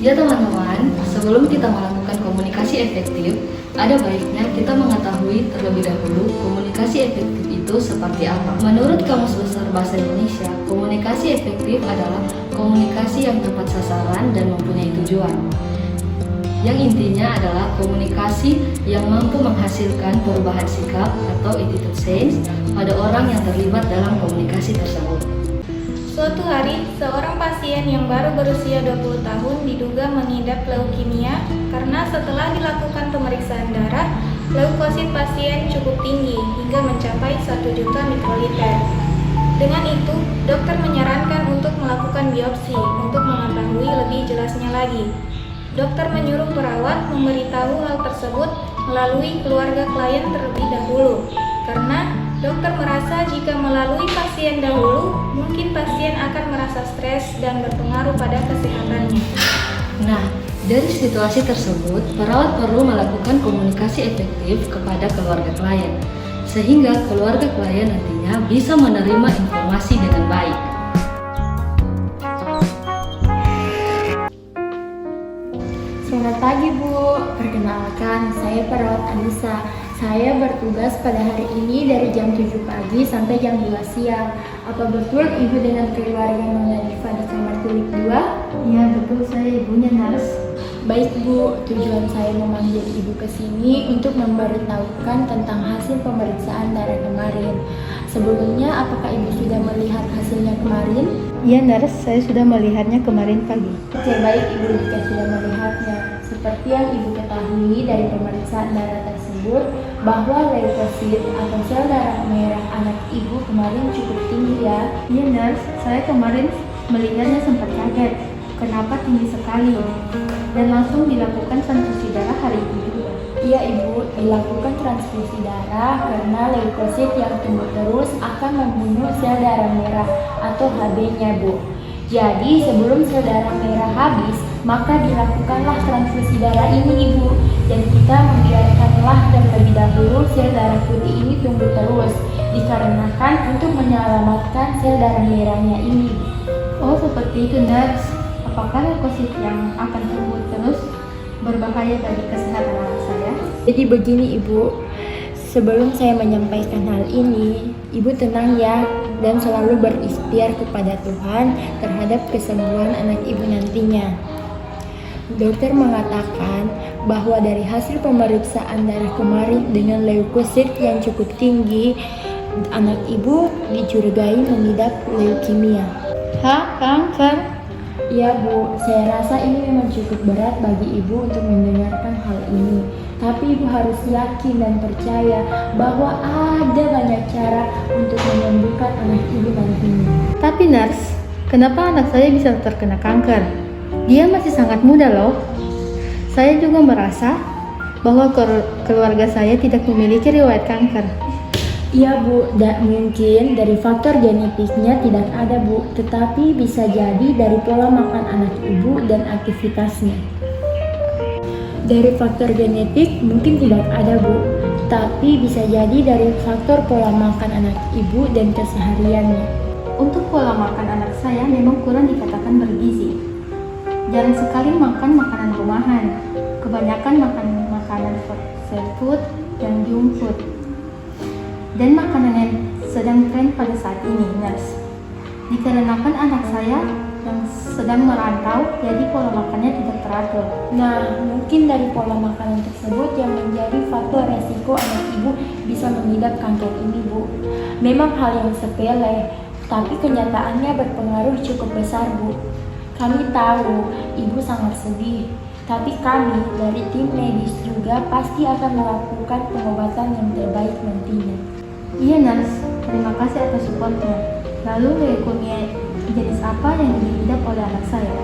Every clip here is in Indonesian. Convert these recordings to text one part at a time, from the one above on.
Ya teman-teman, sebelum kita melakukan komunikasi efektif, ada baiknya kita mengetahui terlebih dahulu komunikasi efektif itu seperti apa. Menurut Kamus Besar Bahasa Indonesia, komunikasi efektif adalah komunikasi yang tepat sasaran dan mempunyai tujuan. Yang intinya adalah komunikasi yang mampu menghasilkan perubahan sikap atau attitude change pada orang yang terlibat dalam komunikasi tersebut. Suatu hari, seorang pasien yang baru berusia 20 tahun diduga mengidap leukemia karena setelah dilakukan pemeriksaan darah, leukosit pasien cukup tinggi hingga mencapai 1 juta mikroliter. Dengan itu, dokter menyarankan untuk melakukan biopsi untuk mengetahui lebih jelasnya lagi. Dokter menyuruh perawat memberitahu hal tersebut melalui keluarga klien terlebih dahulu, karena dokter merasa jika melalui pasien dahulu, mungkin pasien akan merasa stres dan berpengaruh pada kesehatannya. Nah, dari situasi tersebut, perawat perlu melakukan komunikasi efektif kepada keluarga klien, sehingga keluarga klien nantinya bisa menerima informasi dengan baik. Selamat pagi Bu, perkenalkan saya perawat Anissa. Saya bertugas pada hari ini dari jam 7 pagi sampai jam 2 siang. Apa betul Ibu dengan keluarga Nona Diva di kamar tulip 2? Iya betul, saya ibunya Nars. Baik Bu, tujuan saya memanggil Ibu ke sini untuk memberitahukan tentang hasil pemeriksaan darah kemarin. Sebelumnya, apakah Ibu sudah melihat hasilnya kemarin? Iya Nars, saya sudah melihatnya kemarin pagi. Oke, baik Ibu jika sudah melihatnya. Seperti yang Ibu ketahui dari pemeriksaan darah tersebut, bahwa leukosit atau sel darah merah anak Ibu kemarin cukup tinggi ya. Iya Nars, saya kemarin melihatnya sempat kaget. Kenapa tinggi sekali? Dan langsung dilakukan transfusi darah hari itu juga. Iya Ibu, dilakukan transfusi darah karena leukosit yang tumbuh terus akan membunuh sel darah merah atau HB-nya Bu. Jadi sebelum sel darah merah habis, maka dilakukanlah transfusi darah ini Ibu. Dan kita membiarkanlah terlebih dahulu sel darah putih ini tumbuh terus, dikarenakan untuk menyelamatkan sel darah merahnya ini. Oh seperti itu Nars. Apakah leukosit yang akan tumbuh terus berbahaya bagi kesehatan anak saya? Jadi begini Ibu, sebelum saya menyampaikan hal ini, Ibu tenang ya dan selalu berikhtiar kepada Tuhan terhadap kesembuhan anak Ibu nantinya. Dokter mengatakan bahwa dari hasil pemeriksaan darah kemarin dengan leukosit yang cukup tinggi, anak Ibu dicurigai mengidap leukemia. Hah? Kanker? Ya Bu, saya rasa ini memang cukup berat bagi Ibu untuk mendengarkan hal ini. Tapi Ibu harus yakin dan percaya bahwa ada banyak cara untuk menyembuhkan anak Ibu nantinya. Tapi Nars, kenapa anak saya bisa terkena kanker? Dia masih sangat muda loh. Saya juga merasa bahwa keluarga saya tidak memiliki riwayat kanker. Iya Bu, mungkin dari faktor genetiknya tidak ada Bu, tetapi bisa jadi dari pola makan anak Ibu dan aktivitasnya. Dari faktor genetik mungkin tidak ada Bu, tapi bisa jadi dari faktor pola makan anak Ibu dan kesehariannya. Untuk pola makan anak saya memang kurang dikatakan bergizi. Jarang sekali makan makanan rumahan. Kebanyakan makan makanan fast food dan junk food. Dan makanan yang sedang tren pada saat ini, Nars. Dikarenakan anak saya yang sedang merantau, jadi pola makannya tidak teratur. Nah, mungkin dari pola makanan tersebut yang menjadi faktor resiko anak Ibu bisa mengidap kanker ini Bu. Memang hal yang sepele, tapi kenyataannya berpengaruh cukup besar Bu. Kami tahu Ibu sangat sedih, tapi kami dari tim medis juga pasti akan melakukan pengobatan yang terbaik nantinya. Iya Nars, terima kasih atas supportnya. Lalu leukemia jenis apa yang diidap oleh anak saya?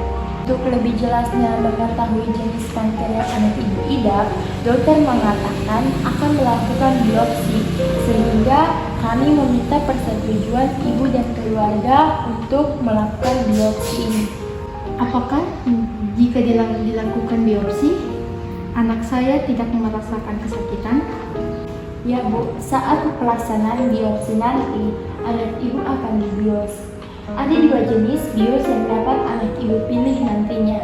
Untuk lebih jelasnya mengetahui jenis kanker yang anak Ibu idap, dokter mengatakan akan melakukan biopsi, sehingga kami meminta persetujuan Ibu dan keluarga untuk melakukan biopsi ini. Apakah jika dilakukan biopsi, anak saya tidak merasakan kesakitan? Ya Bu, saat pelaksanaan biopsi nanti, anak Ibu akan dibios. Ada 2 jenis bios yang dapat anak Ibu pilih nantinya.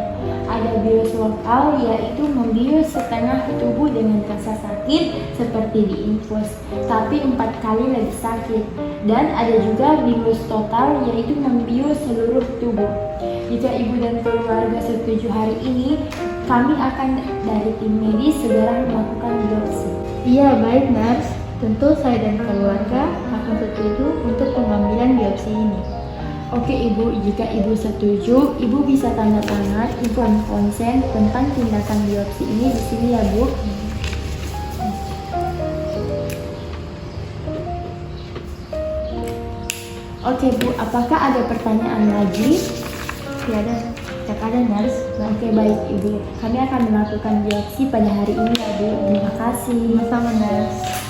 Ada bios lokal yaitu membius setengah tubuh dengan rasa sakit seperti diinfus, tapi 4 kali lebih sakit. Dan ada juga bius total yaitu membius seluruh tubuh. Jika ibu dan keluarga setuju hari ini, kami akan dari tim medis segera melakukan biopsi. Iya, baik nurse. Tentu saya dan keluarga akan setuju untuk pengambilan biopsi ini. Oke ibu, jika ibu setuju, ibu bisa tanda tangan inform konsen tentang tindakan biopsi ini di sini ya bu. Oke bu, apakah ada pertanyaan lagi? Tiada, tidak ada nurse. Oke baik ibu, kami akan melakukan biopsi pada hari ini ya bu. Terima kasih. Sama-sama nurse.